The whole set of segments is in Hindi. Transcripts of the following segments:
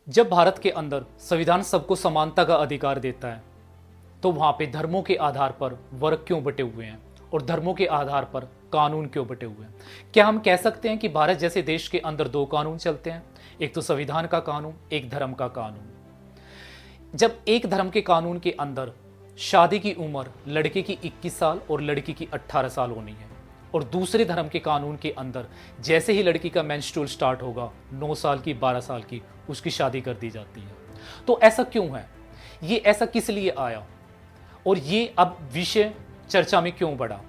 जब भारत के अंदर संविधान सबको समानता का अधिकार देता है तो वहां पे धर्मों के आधार पर वर्ग क्यों बटे हुए हैं और धर्मों के आधार पर कानून क्यों बटे हुए हैं? क्या हम कह सकते हैं कि भारत जैसे देश के अंदर दो कानून चलते हैं, एक तो संविधान का कानून, एक धर्म का कानून? जब एक धर्म के कानून के अंदर शादी की उम्र लड़के की 21 साल और लड़की की 18 साल होनी है और दूसरे धर्म के कानून के अंदर जैसे ही लड़की का मेंस्ट्रुअल स्टार्ट होगा 9 साल की 12 साल की उसकी शादी कर दी जाती है। तो ऐसा क्यों है? ये ऐसा किस लिए आया और ये अब विषय चर्चा में क्यों बढ़ा?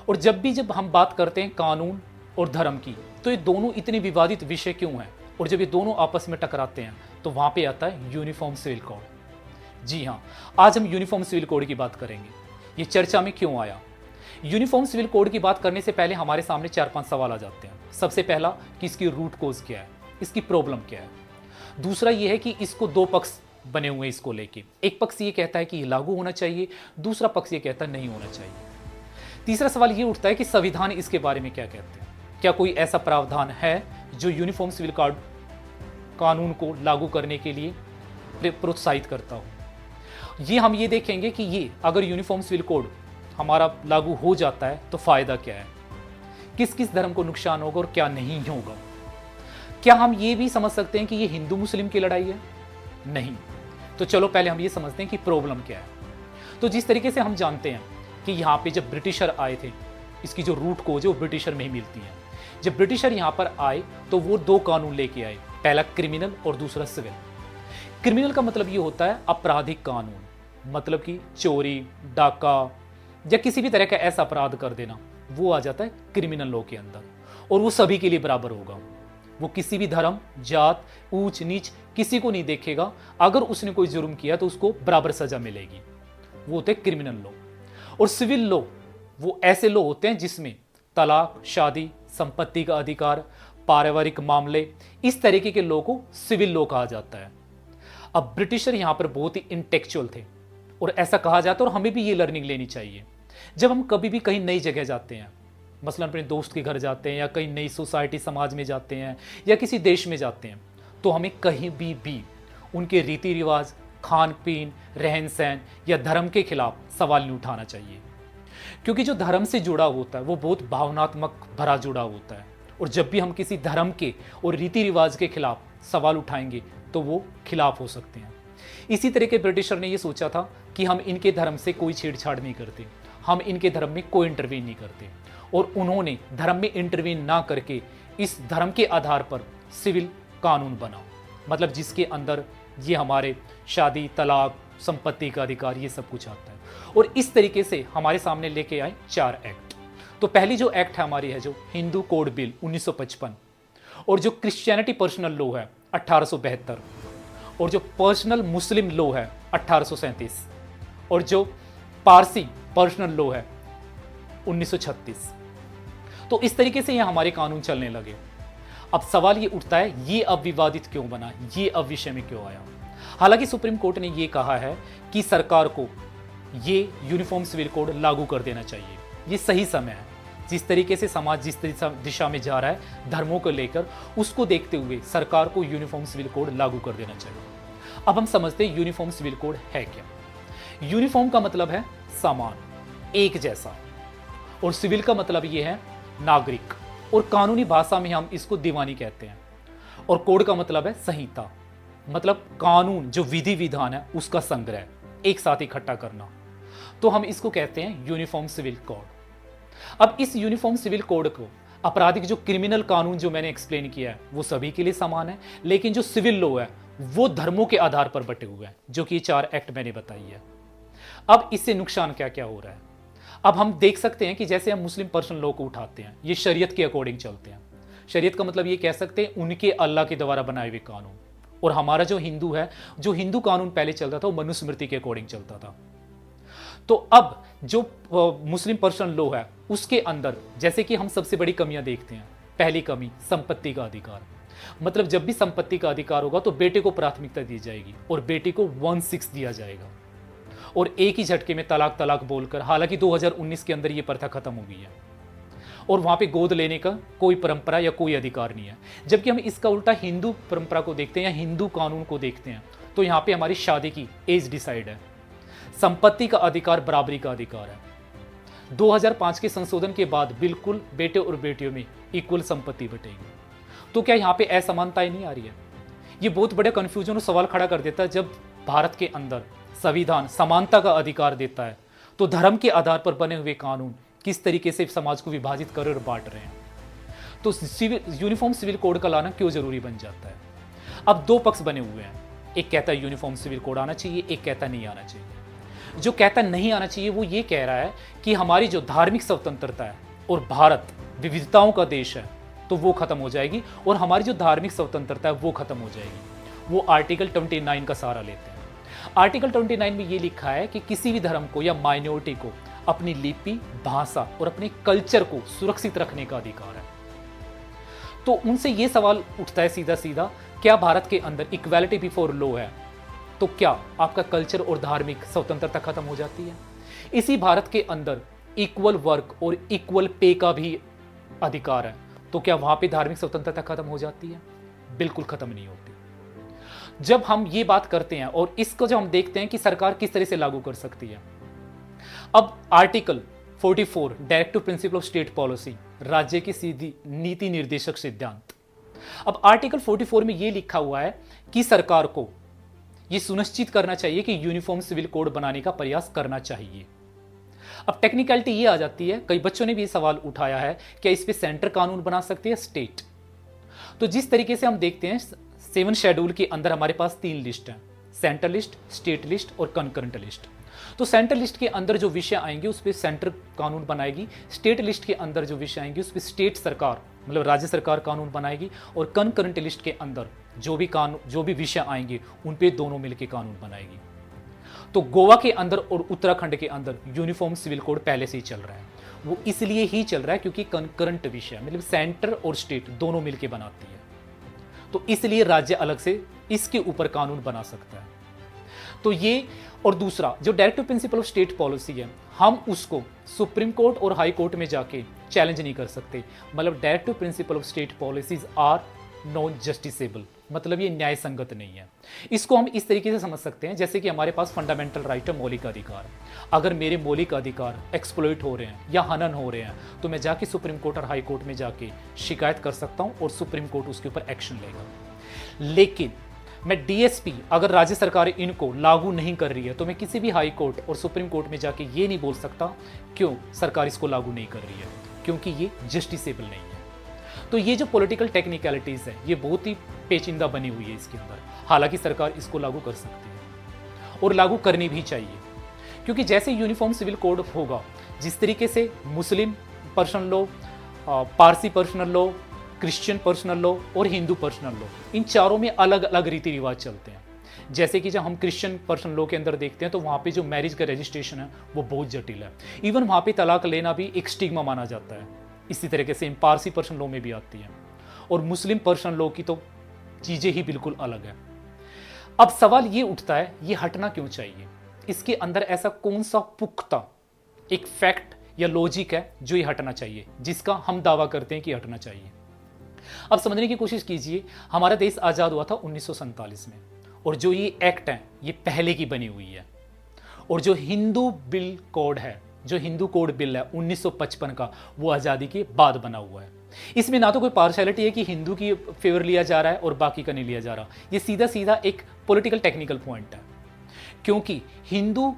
और जब हम बात करते हैं कानून और धर्म की तो ये दोनों इतने विवादित विषय क्यों हैं? और जब ये दोनों आपस में टकराते हैं तो वहां पे आता है यूनिफॉर्म सिविल कोड। जी हाँ, आज हम यूनिफॉर्म सिविल कोड की बात करेंगे। ये चर्चा में क्यों आया? यूनिफॉर्म सिविल कोड की बात करने से पहले हमारे सामने 4-5 सवाल आ जाते हैं। सबसे पहला कि इसकी रूट कोज क्या है, इसकी प्रॉब्लम क्या है। दूसरा ये है कि इसको दो पक्ष बने हुए हैं इसको लेके। एक पक्ष ये कहता है कि ये लागू होना चाहिए, दूसरा पक्ष ये कहता है नहीं होना चाहिए। तीसरा सवाल ये उठता है कि संविधान इसके बारे में क्या कहते हैं। क्या कोई ऐसा प्रावधान है जो यूनिफॉर्म सिविल कोड कानून को लागू करने के लिए प्रोत्साहित करता हो? हम ये देखेंगे कि ये अगर यूनिफॉर्म सिविल कोड हमारा लागू हो जाता है तो फायदा क्या है, किस किस धर्म को नुकसान होगा और क्या नहीं होगा। क्या हम ये भी समझ सकते हैं कि ये हिंदू मुस्लिम की लड़ाई है? नहीं। तो चलो पहले हम ये समझते हैं कि प्रॉब्लम क्या है। तो जिस तरीके से हम जानते हैं कि यहाँ पे जब ब्रिटिशर आए थे, इसकी जो रूट कोज है वो ब्रिटिशर में ही मिलती है। जब ब्रिटिशर यहाँ पर आए तो वो दो कानून लेके आए, पहला क्रिमिनल और दूसरा सिविल। क्रिमिनल का मतलब ये होता है आपराधिक कानून, मतलब कि चोरी, डाका या किसी भी तरह का ऐसा अपराध कर देना, वो आ जाता है क्रिमिनल लॉ के अंदर। और वो सभी के लिए बराबर होगा, वो किसी भी धर्म, जात, ऊंच नीच किसी को नहीं देखेगा। अगर उसने कोई जुर्म किया तो उसको बराबर सजा मिलेगी। वो होते हैं क्रिमिनल लॉ। और सिविल लॉ वो ऐसे लॉ होते हैं जिसमें तलाक, शादी, संपत्ति का अधिकार, पारिवारिक मामले, इस तरीके के लॉ को सिविल लॉ कहा जाता है। अब ब्रिटिशर यहां पर बहुत ही इंटेलेक्चुअल थे और ऐसा कहा जाता है और हमें भी ये लर्निंग लेनी चाहिए। जब हम कभी भी कहीं नई जगह जाते हैं, मसलन अपने दोस्त के घर जाते हैं या कहीं नई सोसाइटी समाज में जाते हैं या किसी देश में जाते हैं, तो हमें कहीं भी उनके रीति रिवाज, खान पीन, रहन सहन या धर्म के खिलाफ सवाल नहीं उठाना चाहिए। क्योंकि जो धर्म से जुड़ा होता है वो बहुत भावनात्मक भरा जुड़ा होता है और जब भी हम किसी धर्म के और रीति रिवाज के खिलाफ सवाल उठाएंगे तो वो खिलाफ हो सकते हैं। इसी तरह के ब्रिटिशर ने ये सोचा था कि हम इनके धर्म से कोई छेड़छाड़ नहीं करते, हम इनके धर्म में कोई इंटरवीन नहीं करते। और उन्होंने धर्म में इंटरवीन ना करके इस धर्म के आधार पर सिविल कानून बना, मतलब जिसके अंदर ये हमारे शादी, तलाक, संपत्ति का अधिकार, ये सब कुछ आता है। और इस तरीके से हमारे सामने लेके आए 4 एक्ट। तो पहली जो एक्ट है हमारी है जो हिंदू कोड बिल 1955, और जो क्रिश्चियनिटी पर्सनल लॉ है 1872, और जो पर्सनल मुस्लिम लॉ है 1837, और जो पारसी पर्सनल लॉ है 1936। तो इस तरीके से ये हमारे कानून चलने लगे। अब सवाल ये उठता है ये अब विवादित क्यों बना, ये अब विषय में क्यों आया? हालांकि सुप्रीम कोर्ट ने ये कहा है कि सरकार को ये यूनिफॉर्म सिविल कोड लागू कर देना चाहिए, ये सही समय है। जिस तरीके से समाज जिस दिशा में जा रहा है धर्मों को लेकर, उसको देखते हुए सरकार को यूनिफॉर्म सिविल कोड लागू कर देना चाहिए। अब हम समझते हैं यूनिफॉर्म सिविल कोड है क्या। यूनिफॉर्म का मतलब है समान, एक जैसा, और सिविल का मतलब ये है नागरिक, और कानूनी भाषा में हम इसको दीवानी कहते हैं। और कोड का मतलब है संहिता, मतलब कानून जो विधि विधान है उसका संग्रह, एक साथ इकट्ठा करना। तो हम इसको कहते हैं यूनिफॉर्म सिविल कोड। अब इस यूनिफॉर्म सिविल कोड को आपराधिक जो क्रिमिनल कानून जो मैंने एक्सप्लेन किया है वो सभी के लिए समान है, लेकिन जो सिविल लॉ है वो धर्मों के आधार पर बटे हुए हैं, जो कि 4 एक्ट मैंने बताई है। अब इससे नुकसान क्या क्या हो रहा है? अब हम देख सकते हैं कि जैसे हम मुस्लिम पर्सनल लॉ को उठाते हैं, ये शरीयत के अकॉर्डिंग चलते हैं। शरीयत का मतलब ये कह सकते हैं उनके अल्लाह के द्वारा बनाए हुए कानून। और हमारा जो हिंदू है, जो हिंदू कानून पहले चलता था वो मनुस्मृति के अकॉर्डिंग चलता था। तो अब जो मुस्लिम पर्सनल लॉ है उसके अंदर जैसे कि हम सबसे बड़ी कमियां देखते हैं। पहली कमी संपत्ति का अधिकार, मतलब जब भी संपत्ति का अधिकार होगा तो बेटे को प्राथमिकता दी जाएगी और बेटी को 1/6 दिया जाएगा। और एक ही झटके में तलाक तलाक बोलकर, हालांकि 2019 के अंदर ये प्रथा खत्म हो गई है। और वहाँ पे गोद लेने का कोई परंपरा या कोई अधिकार नहीं है। जबकि हम इसका उल्टा हिंदू परंपरा को देखते हैं या हिंदू कानून को देखते हैं तो यहाँ पे हमारी शादी की एज डिसाइड है, संपत्ति का अधिकार बराबरी का अधिकार है। 2005 के संशोधन के बाद बिल्कुल बेटे और बेटियों में इक्वल संपत्ति बटेगी। तो क्या यहाँ पे असमानताएं नहीं आ रही है? ये बहुत बड़े कंफ्यूजन और सवाल खड़ा कर देता है। जब भारत के अंदर संविधान समानता का अधिकार देता है तो धर्म के आधार पर बने हुए कानून किस तरीके से समाज को विभाजित कर और बांट रहे हैं? तो यूनिफॉर्म सिविल कोड का लाना क्यों जरूरी बन जाता है? अब दो पक्ष बने हुए हैं, एक कहता है यूनिफॉर्म सिविल कोड आना चाहिए, एक कहता नहीं आना चाहिए। जो कहता नहीं आना चाहिए वो ये कह रहा है कि हमारी जो धार्मिक स्वतंत्रता है और भारत विविधताओं का देश है तो वो खत्म हो जाएगी, और हमारी जो धार्मिक स्वतंत्रता है वो खत्म हो जाएगी। वो आर्टिकल 29 का सहारा लेते हैं। आर्टिकल 29 में ये लिखा है कि किसी भी धर्म को या माइनॉरिटी को अपनी लिपि, भाषा और अपने कल्चर को सुरक्षित रखने का अधिकार है। तो उनसे ये सवाल उठता है सीधा सीधा, क्या भारत के अंदर इक्वालिटी बिफोर लॉ है तो क्या आपका कल्चर और धार्मिक स्वतंत्रता खत्म हो जाती है? इसी भारत के अंदर इक्वल वर्क और इक्वल पे का भी अधिकार है, तो क्या वहां पे धार्मिक स्वतंत्रता खत्म हो जाती है? बिल्कुल खत्म नहीं होती। जब हम ये बात करते हैं और इसको जब हम देखते हैं कि सरकार किस तरह से लागू कर सकती है, अब article 44 directive principle of state policy, राज्य की सीधी नीति निर्देशक सिद्धांत। अब आर्टिकल 44 में यह लिखा हुआ है कि सरकार को यह सुनिश्चित करना चाहिए कि यूनिफॉर्म सिविल कोड बनाने का प्रयास करना चाहिए। अब टेक्निकलिटी ये आ जाती है, कई बच्चों ने भी सवाल उठाया है, क्या इस पे सेंटर कानून बना सकते हैं स्टेट? तो जिस तरीके से हम देखते हैं 7 शेड्यूल के अंदर हमारे पास 3 लिस्ट हैं, सेंटर लिस्ट, स्टेट लिस्ट और कंकरेंट लिस्ट। तो सेंटर लिस्ट के अंदर जो विषय आएंगे उस पर सेंटर कानून बनाएगी, स्टेट लिस्ट के अंदर जो विषय आएंगे उस पर स्टेट सरकार मतलब राज्य सरकार कानून बनाएगी, और कंकरेंट लिस्ट के अंदर जो भी विषय आएंगे उन पे दोनों मिलकर कानून बनाएगी। तो गोवा के अंदर और उत्तराखंड के अंदर यूनिफॉर्म सिविल कोड पहले से ही चल रहा है। वो इसलिए ही चल रहा है क्योंकि कंकरेंट विषय मतलब सेंटर और स्टेट दोनों मिलकर बनाती है, तो इसलिए राज्य अलग से इसके ऊपर कानून बना सकता है। तो ये, और दूसरा जो directive principle of state policy है, हम उसको सुप्रीम कोर्ट और हाई कोर्ट में जाके चैलेंज नहीं कर सकते। मतलब directive principle of state policies are non justiciable, मतलब ये न्याय संगत नहीं है। इसको हम इस तरीके से समझ सकते हैं जैसे कि हमारे पास फंडामेंटल राइट है, मौलिक अधिकार। अगर मेरे मौलिक अधिकार एक्सप्लॉइट हो रहे हैं या हनन हो रहे हैं तो मैं जाके सुप्रीम कोर्ट और हाई कोर्ट में जाके शिकायत कर सकता हूं और सुप्रीम कोर्ट उसके ऊपर एक्शन लेगा। लेकिन मैं डीएसपी अगर राज्य सरकार इनको लागू नहीं कर रही है तो मैं किसी भी हाई कोर्ट और सुप्रीम कोर्ट में जाके ये नहीं बोल सकता क्यों सरकार इसको लागू नहीं कर रही है, क्योंकि ये जस्टिसेबल नहीं है। तो ये जो पॉलिटिकल टेक्निकलिटीज है ये बहुत ही पेचीदा बनी हुई है इसके अंदर। हालांकि सरकार इसको लागू कर सकती है और लागू करनी भी चाहिए, क्योंकि जैसे यूनिफॉर्म सिविल कोड होगा, जिस तरीके से Muslim personal law, Parsi personal law, Christian personal law और हिंदू पर्सनल लॉ, इन चारों में अलग अलग रीति रिवाज चलते हैं। जैसे कि जब हम क्रिश्चियन पर्सनल लॉ के अंदर देखते हैं तो वहाँ पे जो मैरिज का रजिस्ट्रेशन है वो बहुत जटिल है। इवन वहाँ पे तलाक लेना भी एक स्टिग्मा माना जाता है। इसी तरीके से पारसी पर्सनल लॉ में भी आती है, और मुस्लिम पर्सनल लॉ की तो चीज़ें ही बिल्कुल अलग है। अब सवाल ये उठता है, ये हटना क्यों चाहिए? इसके अंदर ऐसा कौन सा पुख्ता एक फैक्ट या लॉजिक है जो ये हटना चाहिए, जिसका हम दावा करते हैं कि हटना चाहिए? अब समझने की कोशिश कीजिए, हमारा देश आज़ाद हुआ था 1947 में, और जो ये एक्ट है ये पहले की बनी हुई है। और जो हिंदू बिल कोड है, जो हिंदू कोड बिल है 1955 का, वो आज़ादी के बाद बना हुआ है। इसमें ना तो कोई पार्शलिटी है कि हिंदू की फेवर लिया जा रहा है और बाकी का नहीं लिया जा रहा। ये सीधा सीधा एक पॉलिटिकल टेक्निकल पॉइंट है, क्योंकि हिंदू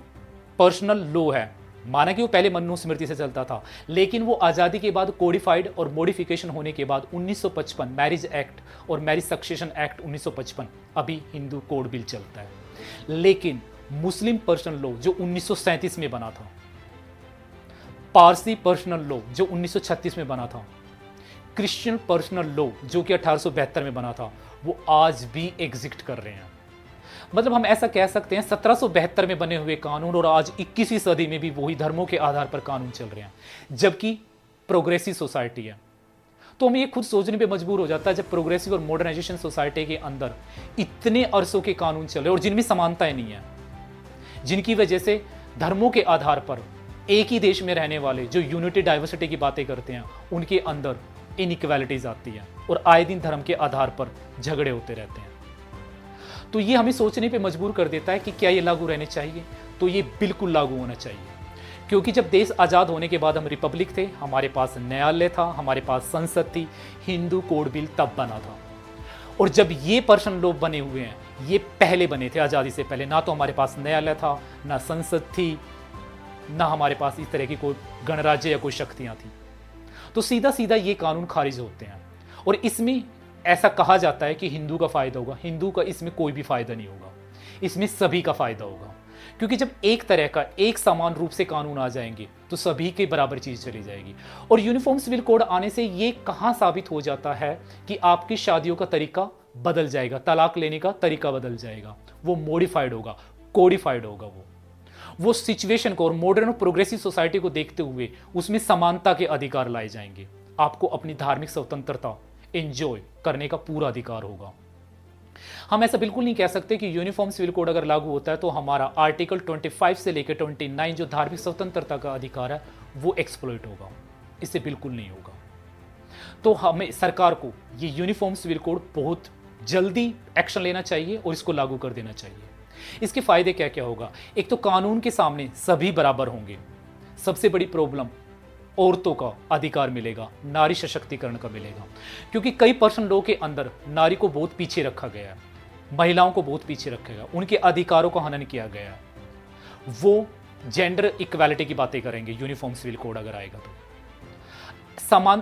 पर्सनल लॉ है, माना कि वो पहले मनुस्मृति से चलता था, लेकिन वो आज़ादी के बाद कोडिफाइड और मॉडिफिकेशन होने के बाद 1955 मैरिज एक्ट और मैरिज सक्सेशन एक्ट 1955 अभी हिंदू कोड बिल चलता है। लेकिन मुस्लिम पर्सनल लॉ जो 1937 में बना था, पारसी पर्सनल लॉ जो 1936 में बना था, क्रिश्चियन पर्सनल लॉ जो कि 1872 में बना था, वो आज भी एग्जिस्ट कर रहे हैं। मतलब हम ऐसा कह सकते हैं 1772 में बने हुए कानून और आज 21वीं सदी में भी वही धर्मों के आधार पर कानून चल रहे हैं, जबकि प्रोग्रेसिव सोसाइटी है। तो हम ये खुद सोचने पे मजबूर हो जाता है, जब प्रोग्रेसिव और मॉडर्नाइजेशन सोसाइटी के अंदर इतने अरसों के कानून चल रहे हैं और जिनमें समानताएं नहीं है, जिनकी वजह से धर्मों के आधार पर एक ही देश में रहने वाले जो यूनिटी डाइवर्सिटी की बातें करते हैं, उनके अंदर इनइक्वालिटीज आती है और आए दिन धर्म के आधार पर झगड़े होते रहते हैं। तो ये हमें सोचने पे मजबूर कर देता है कि क्या ये लागू रहने चाहिए? तो ये बिल्कुल लागू होना चाहिए, क्योंकि जब देश आज़ाद होने के बाद हम रिपब्लिक थे, हमारे पास न्यायालय था, हमारे पास संसद थी, हिंदू कोड बिल तब बना था। और जब ये पर्सन लॉ बने हुए हैं, ये पहले बने थे आज़ादी से पहले। ना तो हमारे पास न्यायालय था, ना संसद थी, ना हमारे पास इस तरह की कोई गणराज्य या कोई शक्तियाँ थी। तो सीधा सीधा ये कानून खारिज होते हैं और इसमें ऐसा कहा जाता है कि हिंदू का फायदा होगा। हिंदू का इसमें कोई भी फायदा नहीं होगा, इसमें सभी का फायदा होगा, क्योंकि जब एक तरह का एक समान रूप से कानून आ जाएंगे तो सभी के बराबर चीज चली जाएगी। और यूनिफॉर्म सिविल कोड आने से ये कहां साबित हो जाता है कि आपकी शादियों का तरीका बदल जाएगा, तलाक लेने का तरीका बदल जाएगा, वो मॉडिफाइड होगा, कोडिफाइड होगा। वो सिचुएशन को और मॉडर्न और प्रोग्रेसिव सोसाइटी को देखते हुए उसमें समानता के अधिकार लाए जाएंगे। आपको अपनी धार्मिक स्वतंत्रता एंजॉय करने का पूरा अधिकार होगा। हम ऐसा बिल्कुल नहीं कह सकते कि यूनिफॉर्म सिविल कोड अगर लागू होता है तो हमारा आर्टिकल 25 से लेकर 29 जो धार्मिक स्वतंत्रता का अधिकार है वो एक्सप्लॉइट होगा। इससे बिल्कुल नहीं होगा। तो हमें सरकार को ये यूनिफॉर्म सिविल कोड बहुत जल्दी एक्शन लेना चाहिए और इसको लागू कर देना चाहिए। इसके फायदे क्या क्या होगा? एक तो कानून के सामने सभी बराबर होंगे। सबसे बड़ी प्रॉब्लम औरतों का अधिकार मिलेगा, नारी सशक्तिकरण का मिलेगा, क्योंकि कई पर्सन लॉ के अंदर नारी को बहुत पीछे रखा गया है, महिलाओं को बहुत पीछे रखा गया, उनके अधिकारों का हनन किया गया है। वो जेंडर इक्वालिटी की बातें करेंगे यूनिफॉर्म सिविल कोड अगर आएगा तो।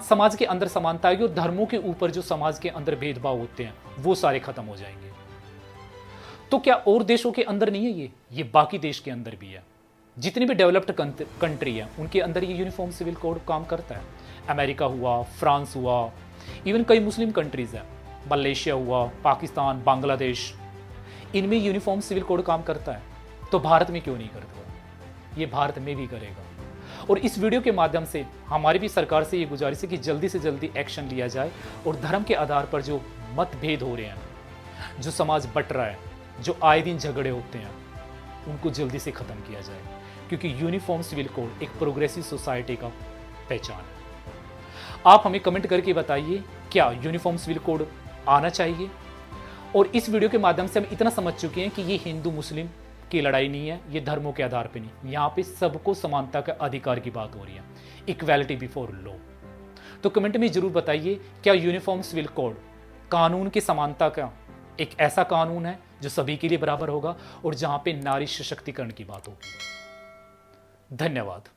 समाज के अंदर समानता आएगी और धर्मों के ऊपर जो समाज के अंदर भेदभाव होते हैं वो सारे खत्म हो जाएंगे। तो क्या और देशों के अंदर नहीं है ये बाकी देश के अंदर भी है। जितनी भी डेवलप्ड कंट्री है उनके अंदर ये यूनिफॉर्म सिविल कोड काम करता है। अमेरिका हुआ, फ्रांस हुआ, इवन कई मुस्लिम कंट्रीज है, मलेशिया हुआ, पाकिस्तान, बांग्लादेश, इनमें यूनिफॉर्म सिविल कोड काम करता है। तो भारत में क्यों नहीं करता? ये भारत में भी करेगा। और इस वीडियो के माध्यम से हमारी भी सरकार से ये गुजारिश है कि जल्दी से जल्दी एक्शन लिया जाए और धर्म के आधार पर जो मतभेद हो रहे हैं, जो समाज बट रहा है, जो आए दिन झगड़े होते हैं, उनको जल्दी से खत्म किया जाए, क्योंकि यूनिफॉर्म सिविल कोड एक प्रोग्रेसिव सोसाइटी का पहचान है। आप हमें कमेंट करके बताइए क्या यूनिफॉर्म सिविल कोड आना चाहिए। और इस वीडियो के माध्यम से हम इतना समझ चुके हैं कि ये हिंदू मुस्लिम की लड़ाई नहीं है, ये धर्मों के आधार पे नहीं, यहाँ पे सबको समानता का अधिकार की बात हो रही है, इक्वालिटी बिफोर लॉ। तो कमेंट में जरूर बताइए क्या यूनिफॉर्म सिविल कोड कानून की समानता का एक ऐसा कानून है जो सभी के लिए बराबर होगा और जहां पे नारी सशक्तिकरण की बात होगी। धन्यवाद।